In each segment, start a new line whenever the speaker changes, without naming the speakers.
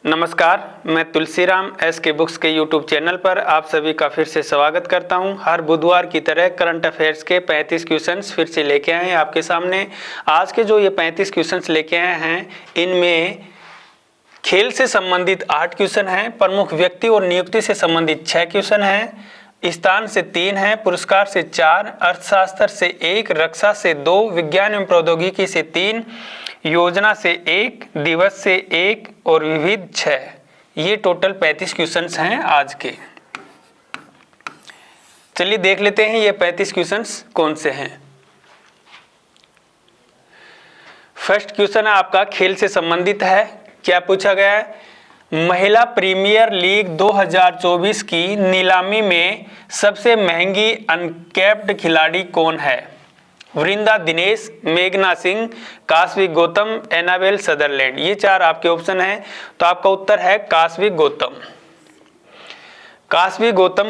नमस्कार, मैं Tulsiram SK books के यूट्यूब चैनल पर आप सभी का फिर से स्वागत करता हूं। हर बुधवार की तरह करंट अफेयर्स के 35 क्वेश्चंस फिर से लेके आए हैं आपके सामने। आज के जो ये 35 क्वेश्चंस लेके आए हैं, इनमें खेल से संबंधित 8 क्वेश्चन हैं, प्रमुख व्यक्ति और नियुक्ति से संबंधित 6 क्वेश्चन हैं, स्थान से 3 हैं, पुरस्कार से 4, अर्थशास्त्र से 1, रक्षा से 2, विज्ञान एवं प्रौद्योगिकी से 3, योजना से 1, दिवस से 1 और विविध 6। ये टोटल 35 क्वेश्चंस हैं आज के। चलिए देख लेते हैं ये 35 क्वेश्चंस कौन से हैं। फर्स्ट क्वेश्चन है आपका खेल से संबंधित है। क्या पूछा गया है? महिला प्रीमियर लीग 2024 की नीलामी में सबसे महंगी अनकैप्ड खिलाड़ी कौन है? वृंदा दिनेश, मेघना सिंह, काशवी गौतम, एनाबेल सदरलैंड। ये 4 आपके ऑप्शन हैं, तो आपका उत्तर है काशवी गौतम। काशवी गौतम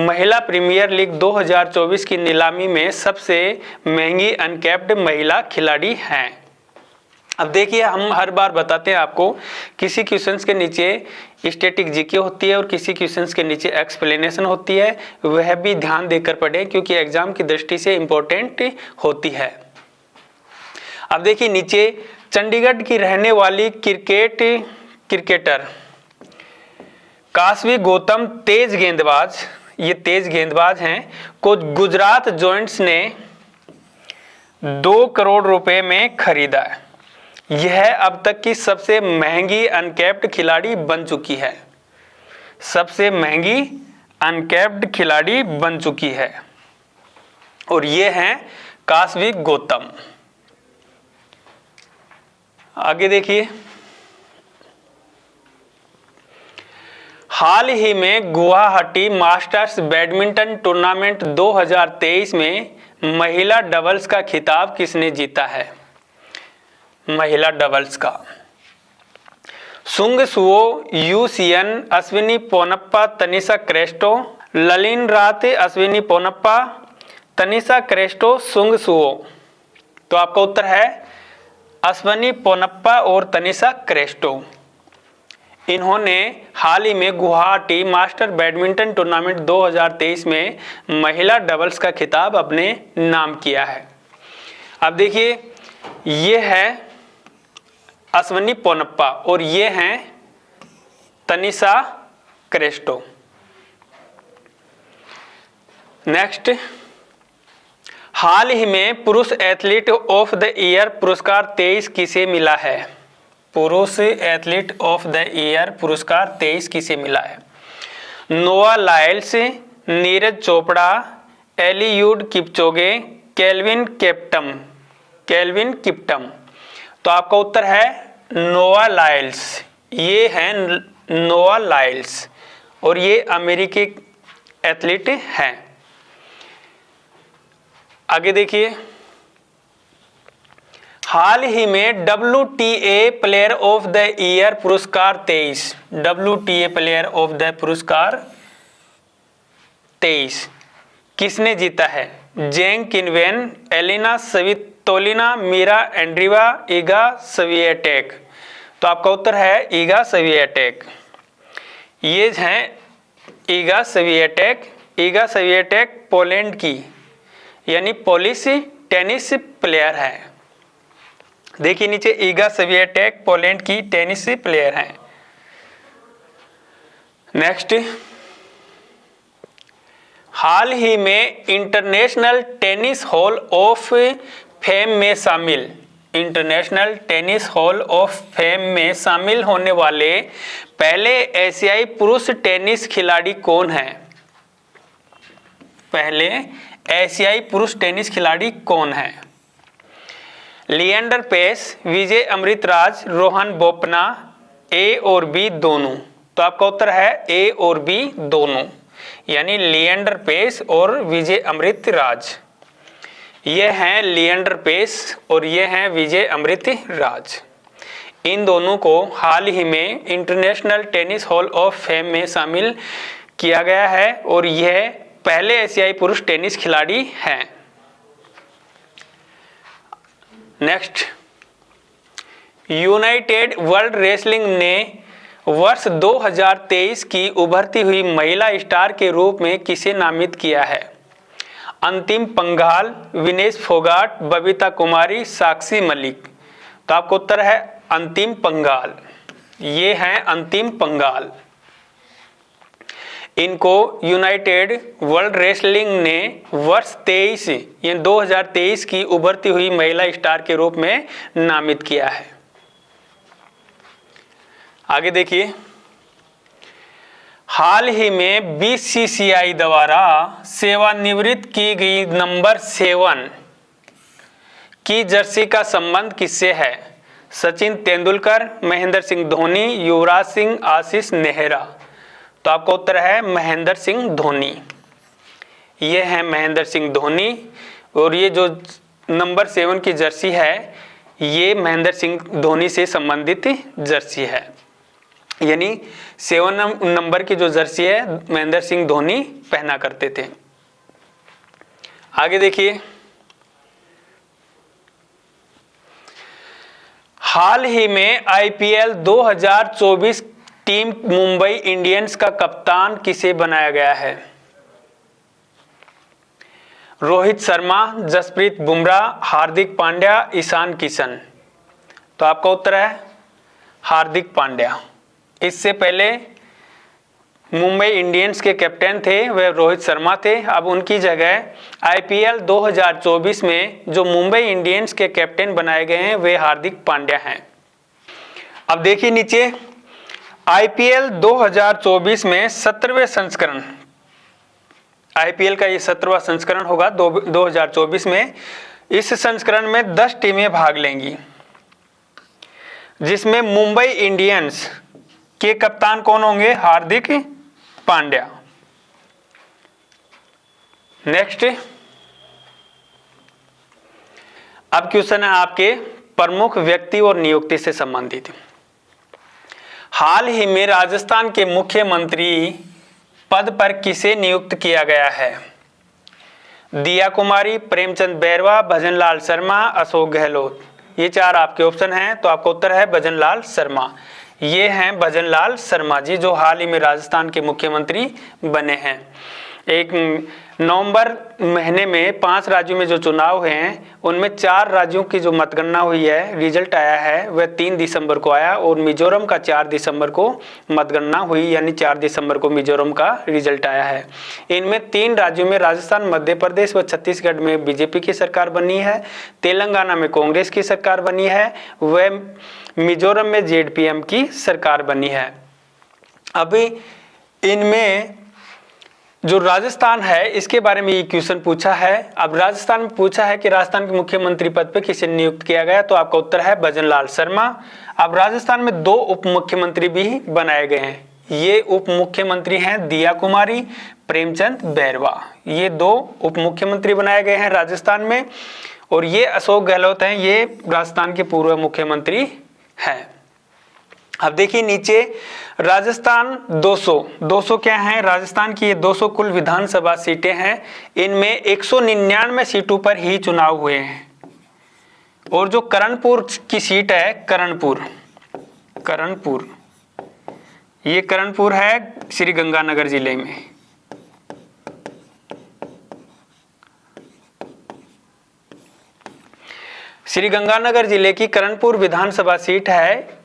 महिला प्रीमियर लीग 2024 की नीलामी में सबसे महंगी अनकैप्ड महिला खिलाड़ी हैं। अब देखिए, हम हर बार बताते हैं आपको, किसी क्वेश्चंस के नीचे स्टैटिक जीके होती है और किसी क्वेश्चंस के नीचे एक्सप्लेनेशन होती है। वह भी ध्यान देकर पढ़ें क्योंकि एग्जाम की दृष्टि से इंपॉर्टेंट होती है। अब देखिए नीचे, चंडीगढ़ की रहने वाली क्रिकेटर काशवी गौतम तेज गेंदबाज, ये तेज गेंदबाज हैं, को गुजरात जॉइंट्स ने 2 करोड़ रुपए में खरीदा है। यह अब तक की सबसे महंगी अनकैप्ड खिलाड़ी बन चुकी है। सबसे महंगी अनकैप्ड खिलाड़ी बन चुकी है और ये हैं काशवी गौतम। आगे देखिए, हाल ही में गुवाहाटी मास्टर्स बैडमिंटन टूर्नामेंट 2023 में महिला डबल्स का खिताब किसने जीता है? महिला डबल्स का सुंग सुओ, यूसियन, अश्विनी पोनप्पा, तनिषा क्रेस्टो, ललिन रात, अश्विनी पोनप्पा, तनिषा क्रेस्टो, सुंग सुओ। तो आपका उत्तर है अश्विनी पोनप्पा और तनिषा क्रेस्टो। इन्होंने हाल ही में गुवाहाटी मास्टर बैडमिंटन टूर्नामेंट 2023 में महिला डबल्स का खिताब अपने नाम किया है। अब देखिए, ये है अश्विनी पोनप्पा और ये हैं तनिषा क्रेस्टो। नेक्स्ट, हाल ही में पुरुष एथलीट ऑफ द ईयर पुरस्कार 23 किसे मिला है? पुरुष एथलीट ऑफ द ईयर पुरस्कार 23 किसे मिला है? Noah Lyles, Neeraj Chopra, Eliud Kipchoge, Kelvin Kiptum. तो आपका उत्तर है नोआ लाइल्स। ये हैं नोआ लाइल्स और ये अमेरिकी एथलीट हैं। आगे देखिए, हाल ही में WTA player of the year पुरस्कार 23, WTA प्लेयर ऑफ द पुरस्कार 23 किसने जीता है? Zheng Qinwen, Elina Svitolina, Mirra Andreeva, Iga Swiatek. तो आपका उत्तर है ईगा स्विएटेक। ये हैं Iga Swiatek. Iga Swiatek Poland की यानी पोलिश टेनिस प्लेयर है। देखिए नीचे, ईगा स्विएटेक पोलैंड की टेनिस प्लेयर हैं। नेक्स्ट, हाल ही में international tennis hall of fame में शामिल, international tennis hall of fame में शामिल होने वाले पहले एशियाई पुरुष टेनिस खिलाड़ी कौन हैं? पहले एशियाई पुरुष टेनिस खिलाड़ी कौन हैं? लिएंडर पेस, विजय अमृतराज, रोहन बोपन्ना, ए और बी दोनों। तो आपका उत्तर है ए और बी दोनों, यानी लिएंडर पेस और विजय अमृतराज। ये हैं लिएंडर पेस और ये हैं विजय अमृतराज। इन दोनों को हाल ही में international tennis hall of fame में शामिल किया गया है और यह पहले एशियाई पुरुष टेनिस खिलाड़ी हैं। नेक्स्ट, यूनाइटेड वर्ल्ड रेसलिंग ने वर्ष 2023 की उभरती हुई महिला स्टार के रूप में किसे नामित किया है? अंतिम पंघाल, विनेश फोगाट, बबीता कुमारी, साक्षी मलिक। तो आपका उत्तर है अंतिम पंघाल। ये हैं अंतिम पंघाल। इनको यूनाइटेड वर्ल्ड रेसलिंग ने वर्ष 2023 की उभरती हुई महिला स्टार के रूप में नामित किया है। आगे देखिए, हाल ही में बीसीसीआई द्वारा सेवानिवृत्त की गई नंबर 7 की जर्सी का संबंध किससे है? सचिन तेंदुलकर, महेंद्र सिंह धोनी, युवराज सिंह, आशीष नेहरा। तो आपका उत्तर है महेंद्र सिंह धोनी। ये है महेंद्र सिंह धोनी। और ये जो नंबर 7 की जर्सी है ये महेंद्र सिंह धोनी से संबंधित जर्सी है, यानी 7 नंबर की जो जर्सी है महेंद्र सिंह धोनी पहना करते थे। आगे देखिए, हाल ही में आईपीएल 2024 टीम मुंबई इंडियंस का कप्तान किसे बनाया गया है? रोहित शर्मा, जसप्रीत बुमराह, हार्दिक पांड्या, ईशान किशन। तो आपका उत्तर है हार्दिक पांड्या। इससे पहले मुंबई इंडियंस के कैप्टन थे वह रोहित शर्मा थे। अब उनकी जगह आईपीएल 2024 में जो मुंबई इंडियंस के कैप्टन बनाए गए हैं वे हार्दिक पांड्या हैं। अब देखिए नीचे, आईपीएल 2024 में 17वें संस्करण, आईपीएल का ये 17वां संस्करण होगा 2024 में। इस संस्करण में 10 टीमें भाग लेंगी, जिसमें मुंबई इंडियंस के कप्तान कौन होंगे? हार्दिक पांड्या। नेक्स्ट, अब क्वेश्चन है आपके प्रमुख व्यक्ति और नियुक्ति से संबंधित। हाल ही में राजस्थान के मुख्यमंत्री पद पर किसे नियुक्त किया गया है? दिया कुमारी, प्रेमचंद बैरवा, भजनलाल शर्मा, अशोक गहलोत। ये 4 आपके ऑप्शन हैं। तो आपका उत्तर है भजनलाल शर्मा। ये हैं भजनलाल शर्मा जी जो हाल ही में राजस्थान के मुख्यमंत्री बने हैं। एक नवंबर महीने में 5 राज्यों में जो चुनाव हैं उनमें 4 राज्यों की जो मतगणना हुई है, रिजल्ट आया है वह 3 दिसंबर को आया और मिजोरम का 4 दिसंबर को मतगणना हुई, यानी 4 दिसंबर को मिजोरम का रिजल्ट आया है। इनमें 3 राज्यों में राजस्थान, मध्य प्रदेश व छत्तीसगढ़ में बीजेपी की सरकार बनी है, तेलंगाना में कांग्रेस की सरकार बनी है, वह मिजोरम में जेडपीएम की सरकार बनी है। अभी इनमें जो राजस्थान है इसके बारे में ये क्वेश्चन पूछा है। अब राजस्थान में पूछा है कि राजस्थान के मुख्यमंत्री पद पे किसे नियुक्त किया गया, तो आपका उत्तर है भजनलाल शर्मा। अब राजस्थान में 2 उप मुख्यमंत्री भी बनाए गए हैं। ये उप मुख्यमंत्री हैं दिया कुमारी, प्रेमचंद बैरवा। ये 2 उप मुख्यमंत्री बनाए गए हैं राजस्थान में। और ये अशोक गहलोत हैं, ये राजस्थान के पूर्व मुख्यमंत्री हैं। अब देखिए नीचे, राजस्थान 200 क्या है? राजस्थान की ये 200 कुल विधानसभा सीटें हैं। इनमें 199 सीटों पर ही चुनाव हुए हैं। और जो करणपुर की सीट है, करणपुर, ये करणपुर है श्री गंगानगर जिले में। श्री गंगानगर जिले की करणपुर विधानसभा सीट है।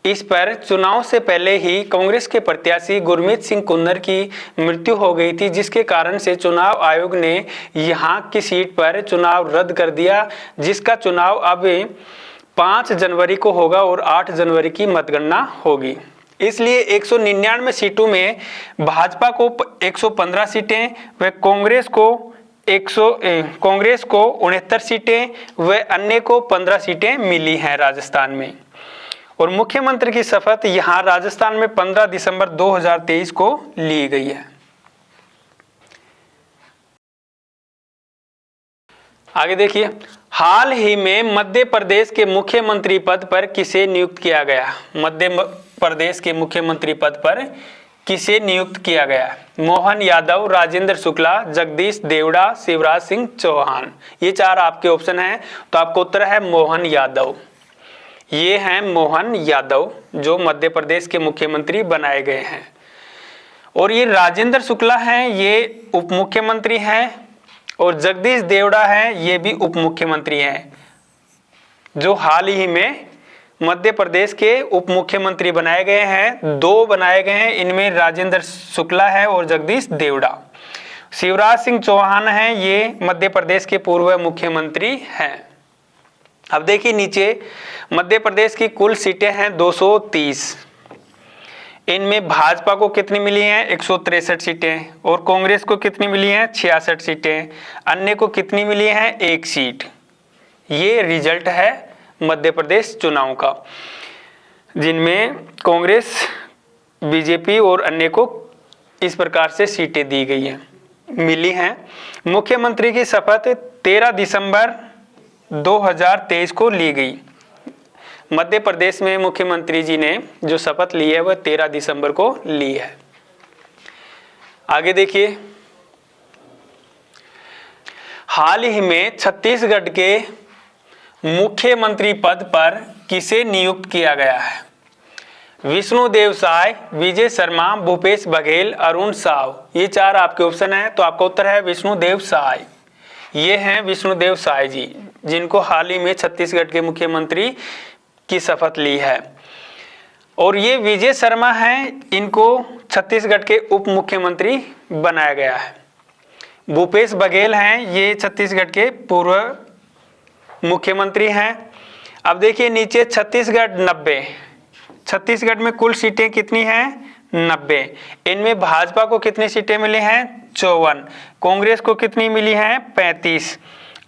इस पर चुनाव से पहले ही कांग्रेस के प्रत्याशी गुरमीत सिंह कुन्नर की मृत्यु हो गई थी, जिसके कारण से चुनाव आयोग ने यहां की सीट पर चुनाव रद्द कर दिया, जिसका चुनाव अब 5 जनवरी को होगा और 8 जनवरी की मतगणना होगी। इसलिए 199 सीटों में भाजपा को 115 सीटें व कांग्रेस को 69 सीटें व अन्य को 15 सीटें मिली हैं राजस्थान में। और मुख्यमंत्री की शपथ यहां राजस्थान में 15 दिसंबर 2023 को ली गई है। आगे देखिए, हाल ही में मध्य प्रदेश के मुख्यमंत्री पद पर किसे नियुक्त किया गया? मध्य प्रदेश के मुख्यमंत्री पद पर किसे नियुक्त किया गया? मोहन यादव, राजेंद्र शुक्ला, जगदीश देवड़ा, शिवराज सिंह चौहान। ये 4 आपके ऑप्शन हैं। तो आपका उत्तर है मोहन यादव। ये हैं मोहन यादव, जो मध्य प्रदेश के मुख्यमंत्री बनाए गए हैं। और ये राजेंद्र शुक्ला हैं, ये उप मुख्यमंत्री हैं। और जगदीश देवड़ा हैं, ये भी उप मुख्यमंत्री हैं, जो हाल ही में मध्य प्रदेश के उप मुख्यमंत्री बनाए गए हैं। 2 बनाए गए हैं, इनमें राजेंद्र शुक्ला है और जगदीश देवड़ा। शिवराज सिंह चौहान हैं, ये मध्य प्रदेश के पूर्व मुख्यमंत्री हैं। अब देखिए नीचे, मध्य प्रदेश की कुल सीटें हैं 230। इनमें भाजपा को कितनी मिली हैं? 163 सीटें। और कांग्रेस को कितनी मिली हैं? 66 सीटें। अन्य को कितनी मिली हैं? 1 सीट। ये रिजल्ट है मध्य प्रदेश चुनाव का, जिनमें कांग्रेस, बीजेपी और अन्य को इस प्रकार से सीटें दी गई हैं, मिली हैं। मुख्यमंत्री की शपथ 13 दिसंबर 2023 को ली गई। मध्य प्रदेश में मुख्यमंत्री जी ने जो शपथ ली है वह 13 दिसंबर को ली है। आगे देखिए, हाल ही में छत्तीसगढ़ के मुख्यमंत्री पद पर किसे नियुक्त किया गया है? विष्णुदेव साय, विजय शर्मा, भूपेश बघेल, अरुण साव। ये 4 आपके ऑप्शन हैं, तो आपका उत्तर है विष्णुदेव साय। ये हैं विष्णुदेव साय जी, जिनको हाल ही में छत्तीसगढ़ के मुख्यमंत्री की शपथ ली है। और ये विजय शर्मा हैं, इनको छत्तीसगढ़ के उप मुख्यमंत्री बनाया गया है। भूपेश बघेल हैं, ये छत्तीसगढ़ के पूर्व मुख्यमंत्री हैं। अब देखिए नीचे, छत्तीसगढ़ 90। छत्तीसगढ़ में कुल सीटें कितनी हैं? 90। इनमें भाजपा को कितनी सीटें मिली हैं? 54। कांग्रेस को कितनी मिली हैं? 35।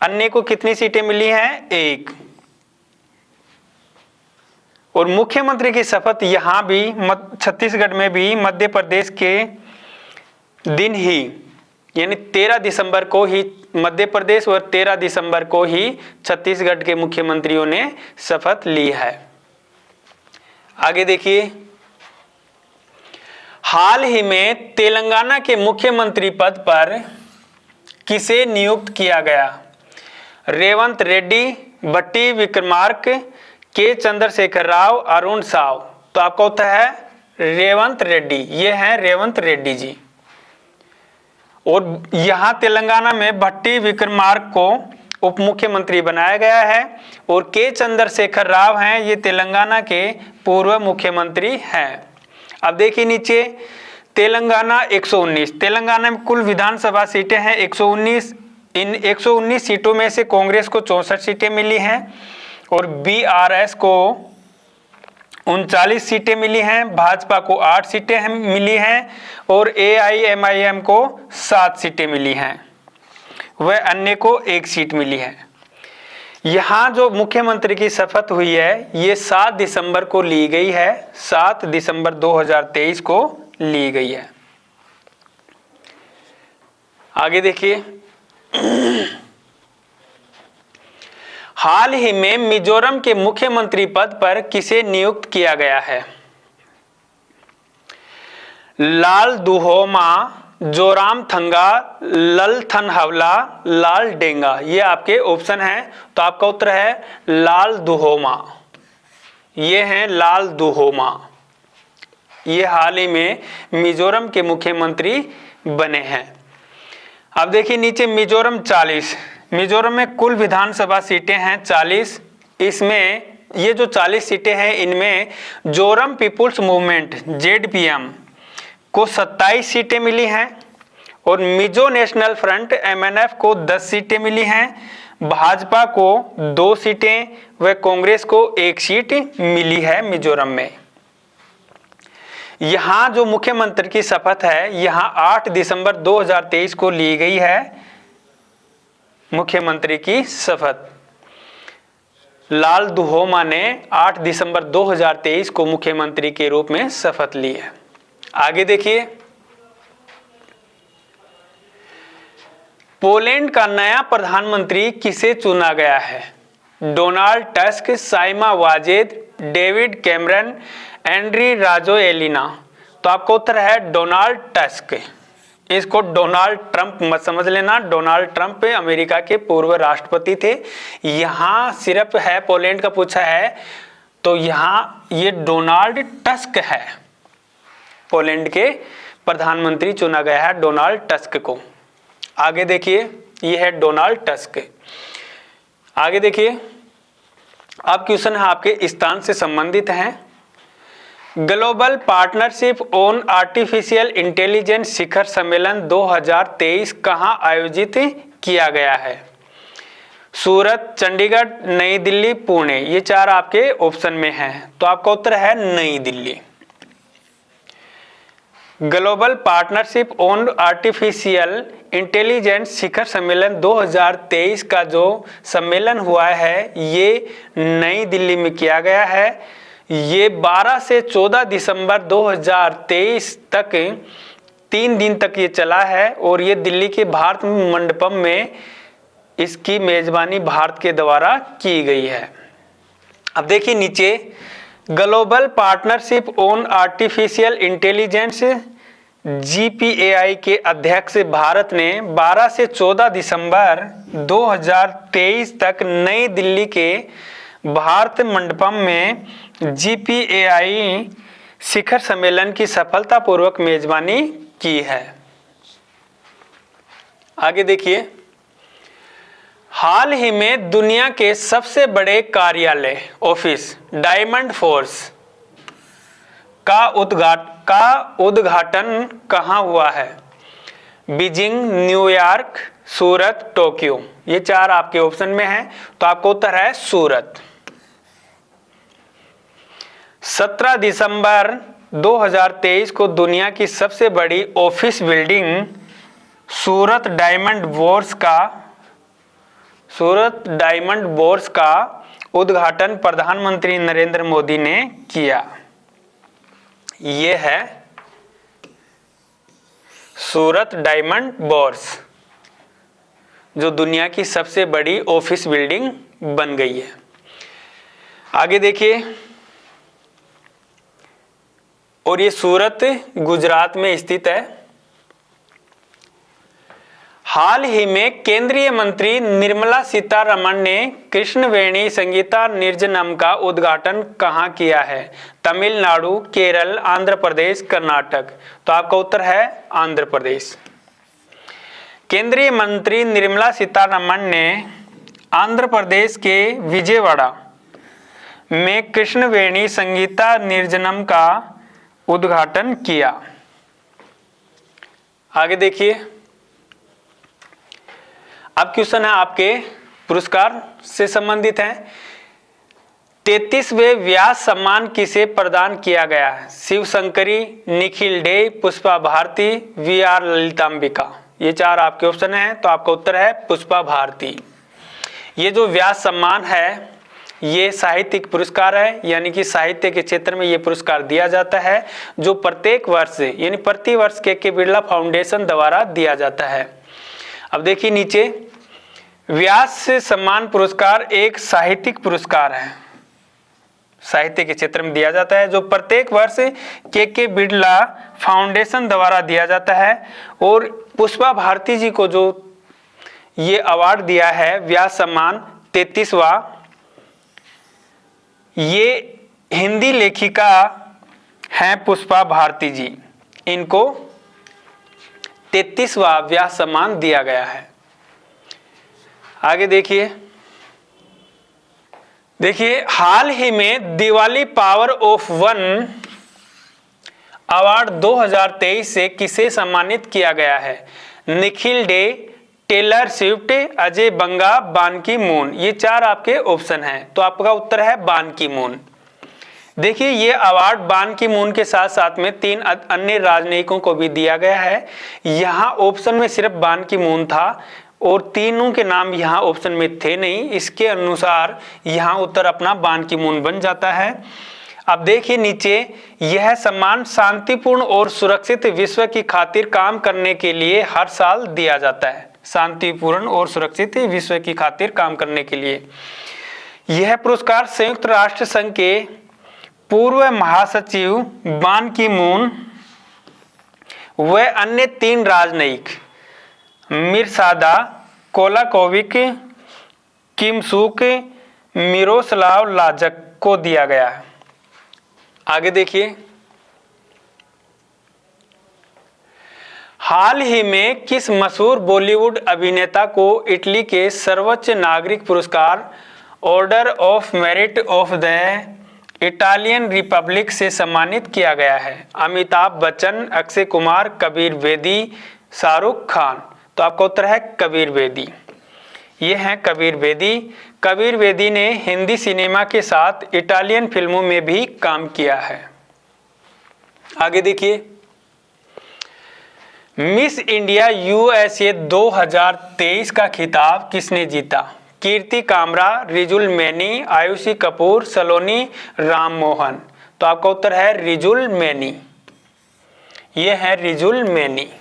अन्य को कितनी सीटें मिली हैं? 1। और मुख्यमंत्री की शपथ यहाँ भी छत्तीसगढ़ में भी मध्य प्रदेश के दिन ही, यानी 13 दिसंबर को ही मध्य प्रदेश और 13 दिसंबर को ही छत्तीसगढ़ के मुख्यमंत्रियों ने शपथ ली है। आगे देखिए, हाल ही में तेलंगाना के मुख्यमंत्री पद पर किसे नियुक्त किया गया? रेवंत रेड्डी, भट्टी विक्रमार्क, के चंद्रशेखर राव, अरुण साव। तो आपका उत्तर है रेवंत रेड्डी। ये हैं रेवंत रेड्डी जी। और यहां तेलंगाना में भट्टी विक्रमार्क को उप मुख्यमंत्री बनाया गया है। और के चंद्रशेखर राव हैं, ये तेलंगाना के पूर्व मुख्यमंत्री हैं। अब देखिए नीचे, तेलंगाना 119। तेलंगाना में कुल विधानसभा सीटें हैं 119। इन 119 सीटों में से कांग्रेस को 64 सीटें मिली हैं और बीआरएस को 39 सीटें मिली हैं। भाजपा को 8 सीटें मिली हैं और एआईएमआईएम को 7 सीटें मिली हैं। वह अन्य को 1 सीट मिली है। यहाँ जो मुख्यमंत्री की शपथ हुई है ये 7 दिसंबर को ली गई है। 7 दिसंबर 2023 को ली गई है। आगे देखिए, हाल ही में मिजोरम के मुख्यमंत्री पद पर किसे नियुक्त किया गया है? लालदुहोमा, जोरामथंगा, ललथनहवला, लालडेंगा। ये आपके ऑप्शन हैं, तो आपका उत्तर है लालदुहोमा। ये हैं लालदुहोमा। ये हाल ही में मिजोरम के मुख्यमंत्री बने हैं। अब देखिए नीचे, मिजोरम 40। मिजोरम में कुल विधानसभा सीटें हैं 40। इसमें ये जो 40 सीटें हैं इनमें जोरम पीपुल्स मूवमेंट जेडपीएम को 27 सीटें मिली हैं और मिजो नेशनल फ्रंट एमएनएफ को 10 सीटें मिली हैं। भाजपा को 2 सीटें व कांग्रेस को 1 सीट मिली है मिजोरम में। यहाँ जो मुख्यमंत्री की शपथ है यहाँ 8 दिसंबर 2023 को ली गई है। मुख्यमंत्री की शपथ लालदुहोमा ने 8 दिसंबर 2023 को मुख्यमंत्री के रूप में शपथ ली है। आगे देखिए, पोलैंड का नया प्रधानमंत्री किसे चुना गया है? Donald tusk, Saima Wazed, David Cameron, Andry Rajoelina. तो आपका उत्तर है डोनाल्ड टस्क। इसको डोनाल्ड ट्रंप मत समझ लेना। डोनाल्ड ट्रंप अमेरिका के पूर्व राष्ट्रपति थे। यहाँ सिर्फ है पोलैंड का पूछा है तो यहाँ ये डोनाल्ड टस्क है, पोलैंड के प्रधानमंत्री चुना गया है डोनाल्ड टस्क को। आगे देखिए, ये है डोनाल्ड टस्क। आगे देखिए, अब क्वेश्चन है आपके स्थान से संबंधित हैं। Global partnership on artificial intelligence शिखर सम्मेलन 2023 कहाँ आयोजित किया गया है? सूरत, चंडीगढ़, नई दिल्ली, पुणे। ये चार आपके ऑप्शन में हैं, तो आपका उत्तर है New Delhi. Global partnership on artificial intelligence शिखर सम्मेलन 2023 का जो सम्मेलन हुआ है ये नई दिल्ली में किया गया है। ये 12 से 14 दिसंबर 2023 तक 3 दिन तक ये चला है और ये दिल्ली के भारत मंडपम में इसकी मेजबानी भारत के द्वारा की गई है। अब देखिए नीचे, global partnership on artificial intelligence GPAI के अध्यक्ष भारत ने 12 से 14 दिसंबर 2023 तक नई दिल्ली के भारत मंडपम में GPAI शिखर सम्मेलन की सफलतापूर्वक मेजबानी की है। आगे देखिए, हाल ही में दुनिया के सबसे बड़े कार्यालय ऑफिस डायमंड फोर्स का उद्घाटन कहाँ हुआ है? बीजिंग, न्यूयॉर्क, सूरत, टोक्यो। ये चार आपके ऑप्शन में हैं, तो आपका उत्तर है सूरत। 17 दिसंबर 2023 को दुनिया की सबसे बड़ी ऑफिस बिल्डिंग सूरत डायमंड बोर्स का उद्घाटन प्रधानमंत्री नरेंद्र मोदी ने किया। ये है सूरत डायमंड बोर्स, जो दुनिया की सबसे बड़ी ऑफिस बिल्डिंग बन गई है। आगे देखिए, और ये सूरत गुजरात में स्थित है। हाल ही में केंद्रीय मंत्री निर्मला सीतारमण ने कृष्णवेणी संगीता निर्जनम का उद्घाटन कहाँ किया है? तमिलनाडु, केरल, आंध्र प्रदेश, कर्नाटक। तो आपका उत्तर है आंध्र प्रदेश। केंद्रीय मंत्री निर्मला सीतारमण ने आंध्र प्रदेश के विजयवाड़ा में कृष्णवेणी संगीता निर्जनम का उद्घाटन किया। आगे देखिए, अब क्वेश्चन है आपके पुरस्कार से संबंधित है। 33वें व्यास सम्मान किसे प्रदान किया गया है? शिव शंकरी, निखिल डे, पुष्पा भारती, VR ललितांबिका। ये चार आपके ऑप्शन हैं, तो आपका उत्तर है पुष्पा भारती। ये जो व्यास सम्मान है ये साहित्यिक पुरस्कार है, यानी कि साहित्य के क्षेत्र में ये पुरस्कार दिया जाता है, जो प्रत्येक वर्ष यानी प्रति वर्ष के बिरला फाउंडेशन द्वारा दिया जाता है। अब देखिए नीचे, व्यास सम्मान पुरस्कार एक साहित्यिक पुरस्कार है, साहित्य के क्षेत्र में दिया जाता है, जो प्रत्येक वर्ष के बिरला फाउंडेशन द्वारा दिया जाता है। और पुष्पा भारती जी को जो ये अवार्ड दिया है व्यास सम्मान 33वां, ये हिंदी लेखिका हैं पुष्पा भारती जी, इनको 33वां व्यास सम्मान दिया गया है। आगे देखिए, हाल ही में Diwali power of one award 2023 से किसे सम्मानित किया गया है? Nikhil Dey, Taylor Swift, Ajay Banga, Ban Ki moon. ये चार आपके ऑप्शन हैं, तो आपका उत्तर है बान की मून। देखिए, ये अवार्ड बान की मून के साथ साथ में 3 अन्य राजनयिकों को भी दिया गया है। यहाँ ऑप्शन में सिर्फ बान की मून था और तीनों के नाम यहाँ ऑप्शन में थे नहीं, इसके अनुसार यहाँ उत्तर अपना बान की मून बन जाता है। अब देखिए नीचे, यह सम्मान शांतिपूर्ण और सुरक्षित विश्व की खातिर काम करने के लिए हर साल दिया जाता है। शांतिपूर्ण और सुरक्षित विश्व की खातिर काम करने के लिए यह पुरस्कार संयुक्त राष्ट्र संघ के पूर्व महासचिव बान की मून व अन्य 3 राजनयिक मिरसादा कोलाकोविक, किमसुक, मिरोस्लाव लाजक को दिया गया है। आगे देखिए, हाल ही में किस मशहूर बॉलीवुड अभिनेता को इटली के सर्वोच्च नागरिक पुरस्कार order of merit of the Italian Republic से सम्मानित किया गया है? अमिताभ बच्चन, अक्षय कुमार, कबीर बेदी, शाहरुख खान। तो आपका उत्तर है कबीर बेदी। ये हैं कबीर बेदी। कबीर बेदी ने हिंदी सिनेमा के साथ इटालियन फिल्मों में भी काम किया है। आगे देखिए, मिस इंडिया यूएसए 2023 का खिताब किसने जीता? कीर्ति कामरा, रिजुल मैनी, आयुषी कपूर, सलोनी राम मोहन। तो आपका उत्तर है रिजुल मैनी। ये है रिजुल मैनी।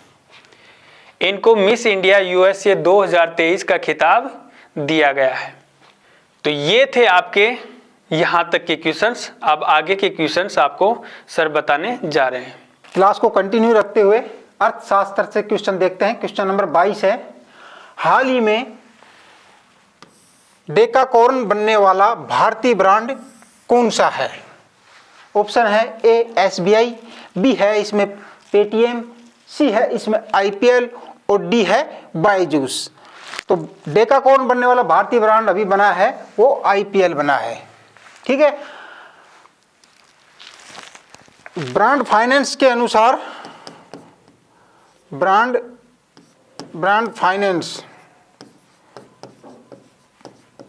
इनको मिस इंडिया यूएसए 2023 का खिताब दिया गया है। तो ये थे आपके यहाँ तक के क्वेश्चंस। अब आगे के क्वेश्चंस आपको सर बताने जा रहे हैं।
क्लास को कंटिन्यू रखते हुए अर्थशास्त्र से क्वेश्चन देखते हैं। क्वेश्चन नंबर 22 है, हाल ही में डेकाकॉर्न बनने वाला भारतीय ब्रांड कौन सा है? ऑप्शन है ए एसबीआई, बी है इसमें पेटीएम, सी है इसमें आईपीएल और डी है बायजूस। तो डेकाकॉर्न बनने वाला भारतीय ब्रांड अभी बना है वो आईपीएल बना है। ठीक है, ब्रांड फाइनेंस के अनुसार ब्रांड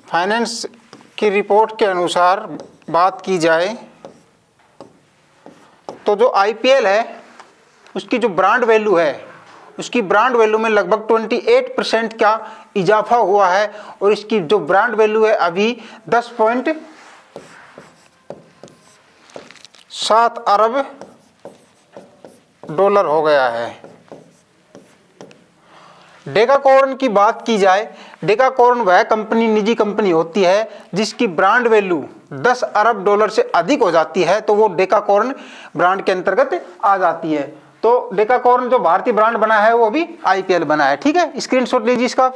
फाइनेंस की रिपोर्ट के अनुसार बात की जाए तो जो आईपीएल है उसकी जो ब्रांड वैल्यू है, उसकी ब्रांड वैल्यू में लगभग 28% का इजाफा हुआ है और इसकी जो ब्रांड वैल्यू है अभी 10.7 अरब डॉलर हो गया है। डेकाकॉर्न की बात की जाए, डेकाकॉर्न वह कंपनी, निजी कंपनी होती है जिसकी ब्रांड वैल्यू 10 अरब डॉलर से अधिक हो जाती है तो वो डेकाकॉर्न ब्रांड के अंतर्गत आ जाती है। तो डेकाकॉर्न जो भारतीय ब्रांड बना है वो अभी आईपीएल बना है। ठीक है, स्क्रीनशॉट लीजिए इसका।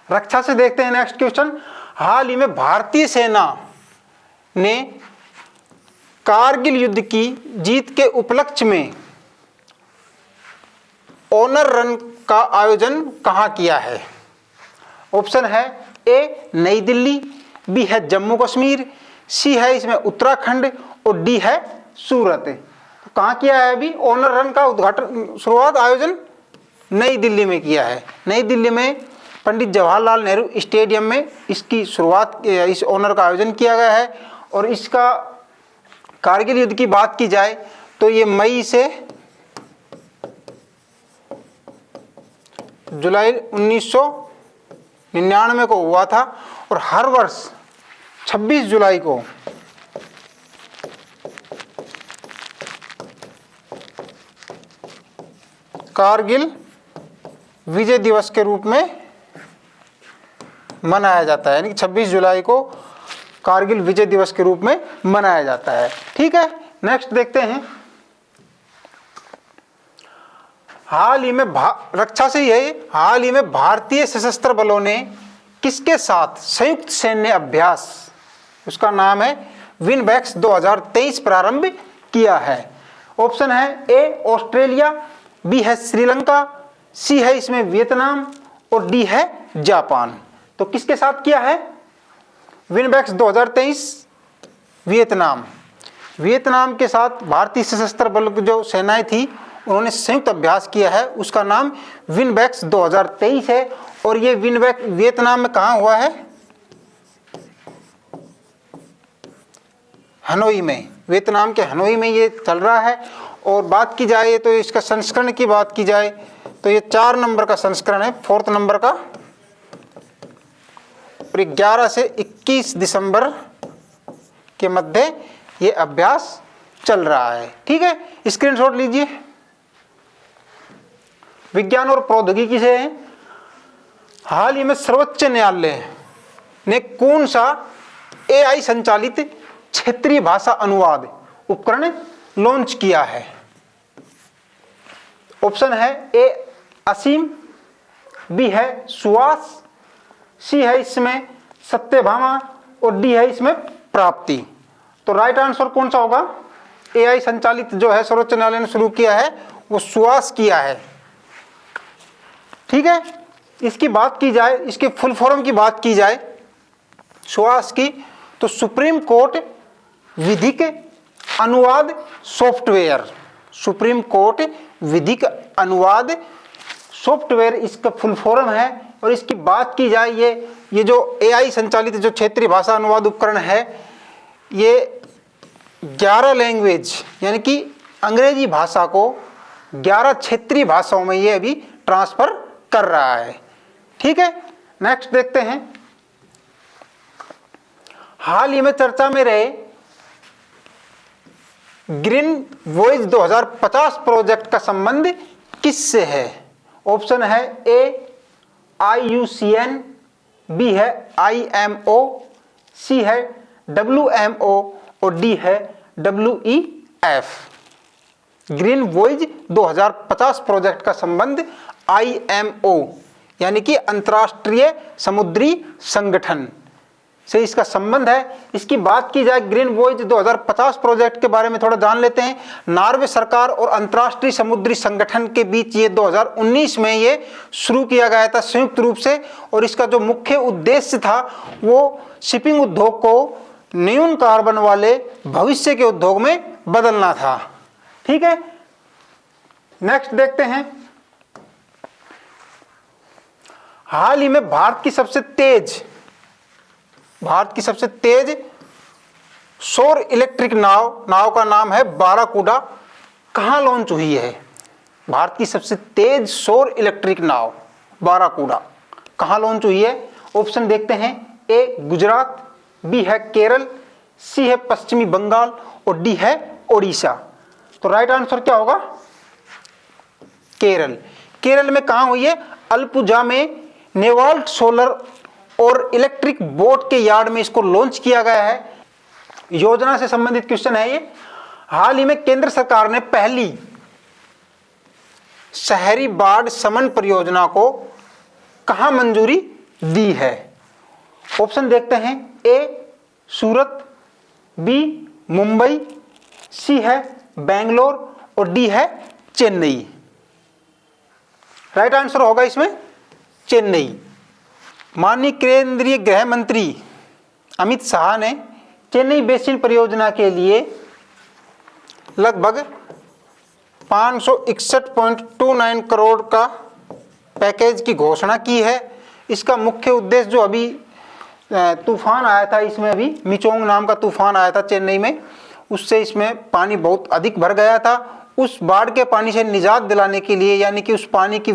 रक्षा से देखते हैं नेक्स्ट क्वेश्चन, हाल ही में भारतीय सेना ने कारगिल युद्ध की जीत के उपलक्ष्य में ऑनर रन का आयोजन कहाँ किया है? ऑप्शन है ए नई दिल्ली, बी है जम्मू कश्मीर, सी है इसमें उत्तराखंड और डी है सूरत। तो कहाँ किया है अभी ऑनर रन का उद्घाटन, शुरुआत, आयोजन नई दिल्ली में किया है। नई दिल्ली में पंडित जवाहरलाल नेहरू स्टेडियम में इसकी शुरुआत, इस ऑनर का आयोजन किया गया है। और इसका कारगिल युद्ध की बात की जाए तो ये मई से जुलाई 1999 को हुआ था और हर वर्ष 26 जुलाई को कारगिल विजय दिवस के रूप में मनाया जाता है। यानी कि 26 जुलाई को कारगिल विजय दिवस के रूप में मनाया जाता है। ठीक है, नेक्स्ट देखते हैं, हाल ही में रक्षा से यही, हाल ही में भारतीय सशस्त्र बलों ने किसके साथ संयुक्त सैन्य अभ्यास, उसका नाम है विनबैक्स 2023 प्रारंभ किया है? ऑप्शन है ए ऑस्ट्रेलिया, बी है श्रीलंका, सी है इसमें वियतनाम और डी है जापान। तो किसके साथ किया है विनबैक्स 2023? वियतनाम के साथ भारतीय सशस्त्र बल की जो सेनाएं थी उन्होंने संयुक्त अभ्यास किया है, उसका नाम विनबैक्स 2023 है। और ये विनबैक्स वियतनाम में कहाँ हुआ है? हनोई में, वियतनाम के हनोई में ये चल रहा है। और बात की जाए तो इसका संस्करण की बात की जाए तो ये 4 नंबर का संस्करण है, 4th नंबर का, और 11 से 21 दिसंबर के मध्य ये अभ्यास चल रहा है। ठीक है, स्क्रीनशॉट लीजिए। विज्ञान और प्रौद्योगिकी से है, हाल ही में सर्वोच्च न्यायालय ने कौन सा एआई संचालित क्षेत्रीय भाषा अनुवाद उपकरण लॉन्च किया है? ऑप्शन है ए असीम, बी है सुवास, सी है इसमें सत्यभामा और डी है इसमें प्राप्ति। तो राइट आंसर कौन सा होगा? एआई संचालित जो है सर्वोच्च न्यायालय ने शुरू किया है वो सुआस किया है। ठीक है, इसकी बात की जाए, इसके फुल फॉर्म की बात की जाए सुआस की, तो सुप्रीम कोर्ट विधिक अनुवाद सॉफ्टवेयर, सुप्रीम कोर्ट विधिक अनुवाद सॉफ्टवेयर इसका फुल फॉर्म है। और इसकी बात की जाए ये जो एआई संचालित जो क्षेत्रीय भाषा अनुवाद उपकरण है, ये 11 लैंग्वेज यानी कि अंग्रेजी भाषा को 11 क्षेत्रीय भाषाओं में ये अभी ट्रांसफर कर रहा है। ठीक है, नेक्स्ट देखते हैं। हाल ही में चर्चा में रहे ग्रीन वॉइस 2050 प्रोजेक्ट का संबंध किससे है? ऑप्शन है ए IUCN, बी है IMO, सी है WMO और डी है WEF। ग्रीन वॉइस 2050 प्रोजेक्ट का संबंध IMO यानी कि अंतर्राष्ट्रीय समुद्री संगठन से इसका संबंध है। इसकी बात की जाए ग्रीन वॉइस 2050 प्रोजेक्ट के बारे में थोड़ा जान लेते हैं। नॉर्वे सरकार और अंतर्राष्ट्रीय समुद्री संगठन के बीच ये 2019 में ये शुरू किया गया था संयुक्त रूप से, और इसका जो मुख्य उद्देश्य था वो शिपिंग उद्योग को न्यून कार्बन वाले भविष्य के उद्योग में बदलना था। ठीक है, नेक्स्ट देखते हैं। हाल ही में भारत की सबसे तेज सौर इलेक्ट्रिक नाव का नाम है बाराकूडा, कहां लॉन्च हुई है? भारत की सबसे तेज सौर इलेक्ट्रिक नाव बाराकूडा कहां लॉन्च हुई है? ऑप्शन देखते हैं। ए गुजरात, बी है केरल, सी है पश्चिमी बंगाल और डी है ओडिशा। तो राइट आंसर क्या होगा? केरल। केरल में कहां हुई है? अलपुजा में नेवाल्ट सोलर और इलेक्ट्रिक बोट के यार्ड में इसको लॉन्च किया गया है। योजना से संबंधित क्वेश्चन है ये। हाल ही में केंद्र सरकार ने पहली शहरी बाढ़ शमन परियोजना को कहां मंजूरी दी है? ऑप्शन देखते हैं। ए सूरत, बी मुंबई, सी है बेंगलोर और डी है चेन्नई। राइट आंसर होगा इसमें चेन्नई। माननीय केंद्रीय गृह मंत्री अमित शाह ने चेन्नई बेसिन परियोजना के लिए लगभग 561.29 करोड़ का पैकेज की घोषणा की है। इसका मुख्य उद्देश्य जो अभी तूफान आया था, इसमें अभी मिचोंग नाम का तूफान आया था चेन्नई में, उससे इसमें पानी बहुत अधिक भर गया था। उस बाढ़ के पानी से निजात दिलाने के लिए यानी कि उस पानी की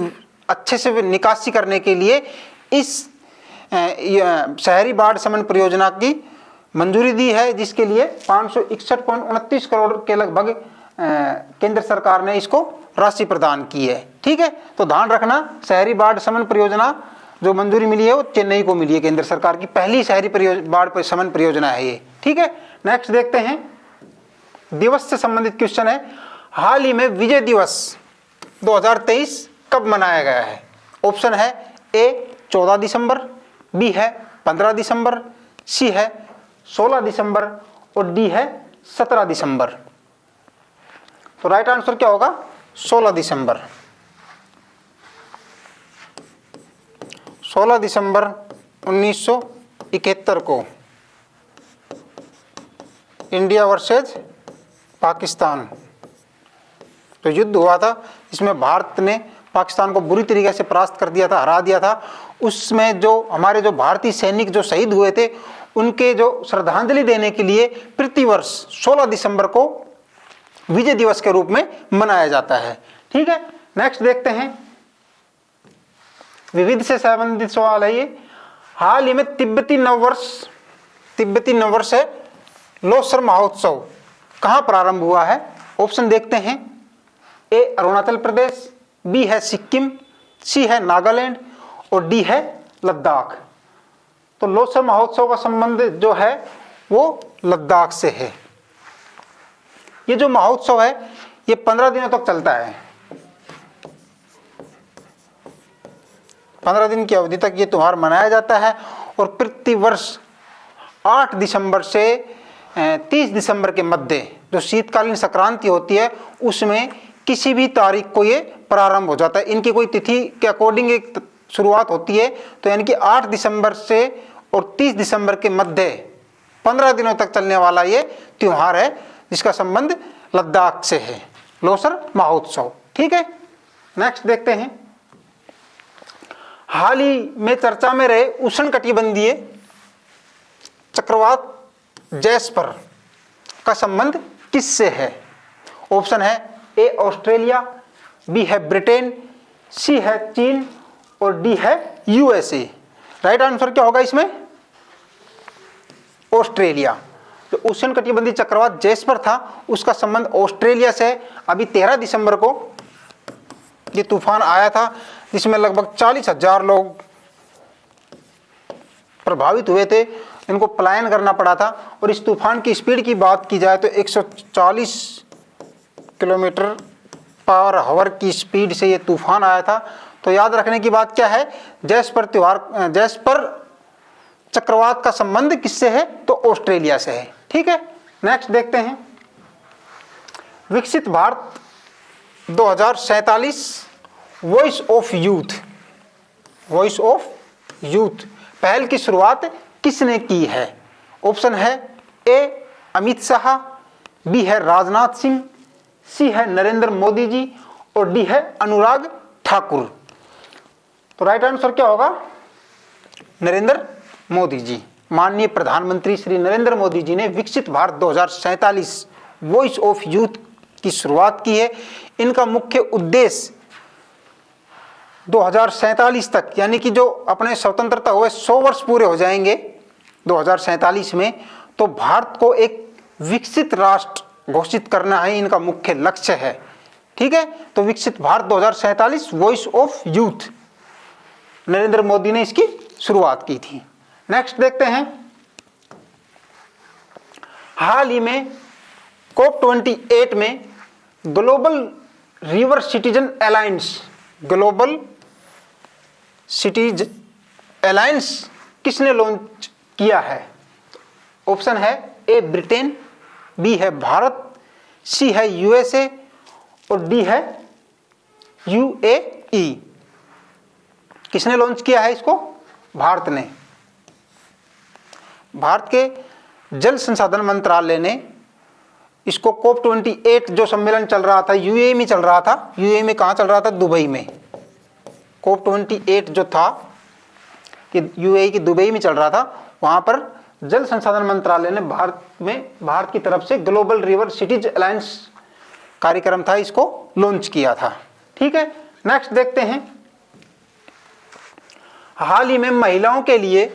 अच्छे से निकासी करने के लिए इस शहरी बाढ़ शमन परियोजना की मंजूरी दी है, जिसके लिए 561.29 करोड़ के लगभग केंद्र सरकार ने इसको राशि प्रदान की है। ठीक है, तो ध्यान रखना शहरी बाढ़ शमन परियोजना जो मंजूरी मिली है वो चेन्नई को मिली है। केंद्र सरकार की पहली शहरी बाढ़ शमन परियोजना है ये। ठीक है, नेक्स्ट देखते हैं। दिवस से संबंधित क्वेश्चन है। हाल ही में विजय दिवस 2023 कब मनाया गया है? ऑप्शन है ए 14 दिसंबर, बी है 15 दिसंबर, सी है 16 दिसंबर और डी है 17 दिसंबर। तो राइट आंसर क्या होगा? 16 दिसंबर। 16 दिसंबर 1971 को इंडिया वर्सेज पाकिस्तान तो युद्ध हुआ था। इसमें भारत ने पाकिस्तान को बुरी तरीके से परास्त कर दिया था, हरा दिया था। उसमें जो हमारे जो भारतीय सैनिक जो शहीद हुए थे उनके जो श्रद्धांजलि देने के लिए प्रतिवर्ष 16 दिसंबर को विजय दिवस के रूप में मनाया जाता है। ठीक है, नेक्स्ट देखते हैं। विविध से संबंधित सवाल है ये। हाल ही में तिब्बती नववर्ष है लोसर महोत्सव कहां प्रारंभ हुआ है? ऑप्शन देखते हैं। ए अरुणाचल प्रदेश, बी है सिक्किम, सी है नागालैंड और डी है लद्दाख। तो लोसर महोत्सव का संबंध जो है वो लद्दाख से है। ये जो महोत्सव है ये 15 दिनों तक चलता है। 15 दिन की अवधि तक ये त्योहार मनाया जाता है और प्रतिवर्ष 8 दिसंबर से 30 दिसंबर के मध्य जो शीतकालीन संक्रांति होती है उसमें किसी भी तारीख को ये प्रारंभ हो जाता है। इनकी कोई तिथि के अकॉर्डिंग एक शुरुआत होती है, तो यानी कि 8 दिसंबर से और 30 दिसंबर के मध्य 15 दिनों तक चलने वाला ये त्यौहार है जिसका संबंध लद्दाख से है, लोसर महोत्सव। ठीक है, नेक्स्ट देखते हैं। हाल ही में चर्चा में रहे उष्णकटिबंधीय चक्रवात जैस्पर का संबंध किससे है? ऑप्शन है ए ऑस्ट्रेलिया, बी है ब्रिटेन, सी है चीन और डी है यूएसए। राइट आंसर क्या होगा इसमें? ऑस्ट्रेलिया। जो उष्णकटिबंधीय चक्रवात जैस्पर था उसका संबंध ऑस्ट्रेलिया से है। अभी 13 दिसंबर को ये तूफान आया था जिसमें लगभग 40,000 लोग प्रभावित हुए थे, इनको पलायन करना पड़ा था। और इस तूफान की स्पीड की बात की जाए तो 140 किलोमीटर पर आवर की स्पीड से ये तूफान आया था। तो याद रखने की बात क्या है, जैस्पर चक्रवात का संबंध किससे है? तो ऑस्ट्रेलिया से है। ठीक है, नेक्स्ट देखते हैं। विकसित Bharat 2047 voice of youth, voice of youth पहल की शुरुआत किसने की है? ऑप्शन है ए अमित शाह, बी है राजनाथ सिंह, सी है नरेंद्र मोदी जी और डी है अनुराग ठाकुर। तो राइट आंसर क्या होगा? नरेंद्र मोदी जी। माननीय प्रधानमंत्री श्री नरेंद्र मोदी जी ने विकसित भारत 2047 वॉइस ऑफ यूथ की शुरुआत की है। इनका मुख्य उद्देश्य 2047 तक, यानी कि जो अपने स्वतंत्रता हुए 100 वर्ष पूरे हो जाएंगे 2047 में, तो भारत को एक विकसित राष्ट्र घोषित करना है, इनका मुख्य लक्ष्य है। ठीक है, तो विकसित Bharat 2047 voice of youth, Narendra Modi ने इसकी शुरुआत की थी। नेक्स्ट देखते हैं। हाल ही में COP28 में global river citizen alliance, global cities alliance किसने लॉन्च किया है? ऑप्शन है ए ब्रिटेन, बी है भारत, सी है यूएसए और डी है यूएई। किसने लॉन्च किया है इसको? भारत ने। भारत के जल संसाधन मंत्रालय ने इसको COP28 जो सम्मेलन चल रहा था यूएई में चल रहा था। यूएई में कहाँ चल रहा था? दुबई में। COP28 जो था कि यूएई की दुबई में चल रहा था, वहाँ पर जल संसाधन मंत्रालय ने भारत की तरफ से ग्लोबल रिवर सिटीज अलायंस कार्यक्रम था, इसको लॉन्च किया था। ठीक है, नेक्स्ट देखते हैं। हाल ही में महिलाओं के लिए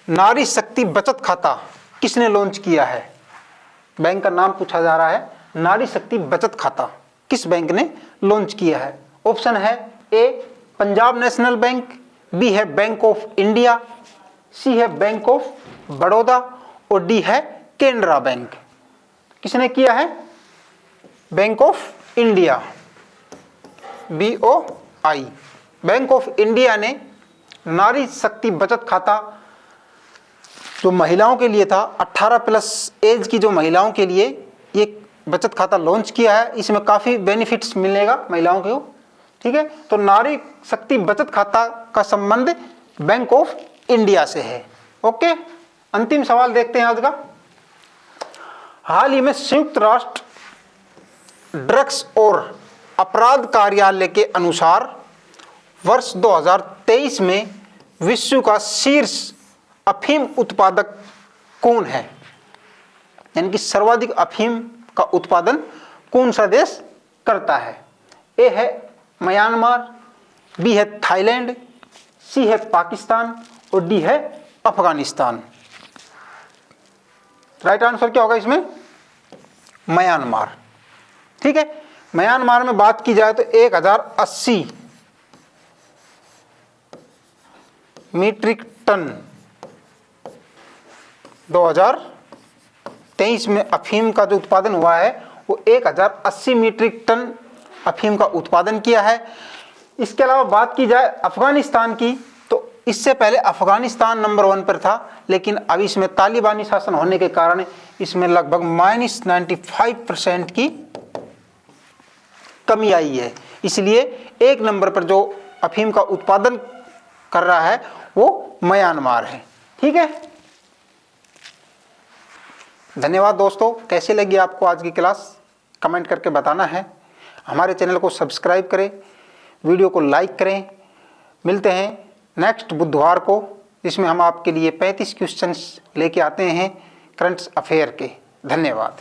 नारी शक्ति बचत खाता किसने लॉन्च किया है? बैंक का नाम पूछा जा रहा है। नारी शक्ति बचत खाता किस बैंक ने लॉन्च किया है? ऑप्शन है ए पंजाब नेशनल बैंक, बी है बैंक ऑफ इंडिया, सी है बैंक ऑफ बड़ौदा और डी है केनरा बैंक। किसने किया है? Bank of India, BOI। Bank of India ने नारी शक्ति बचत खाता जो महिलाओं के लिए था, 18+ एज की जो महिलाओं के लिए ये बचत खाता लॉन्च किया है। इसमें काफ़ी बेनिफिट्स मिलेगा महिलाओं को। ठीक है, तो नारी शक्ति बचत खाता का संबंध बैंक ऑफ इंडिया से है। ओके, अंतिम सवाल देखते हैं आज का। हाल ही में संयुक्त राष्ट्र ड्रग्स और अपराध कार्यालय के अनुसार वर्ष 2023 में विश्व का शीर्ष अफीम उत्पादक कौन है? यानी कि सर्वाधिक अफीम का उत्पादन कौन सा देश करता है? ए है म्यांमार, बी है थाईलैंड, सी है पाकिस्तान और डी है अफगानिस्तान। राइट आंसर क्या होगा इसमें? म्यांमार। ठीक है, म्यांमार में बात की जाए तो 1080 मीट्रिक टन 2023 में अफीम का जो उत्पादन हुआ है वो 1080 मीट्रिक टन अफीम का उत्पादन किया है। इसके अलावा बात की जाए अफगानिस्तान की तो इससे पहले अफगानिस्तान नंबर 1 पर था, लेकिन अब इसमें तालिबानी शासन होने के कारण इसमें लगभग -95% की कमी आई है। इसलिए 1 नंबर पर जो अफीम का उत्पादन कर रहा है वो म्यांमार है। ठीक है, धन्यवाद दोस्तों। कैसे लगी आपको आज की क्लास, कमेंट करके बताना है। हमारे चैनल को सब्सक्राइब करें, वीडियो को लाइक करें। मिलते हैं नेक्स्ट बुधवार को, जिसमें हम आपके लिए 35 क्वेश्चंस लेके आते हैं करंट अफेयर के। धन्यवाद।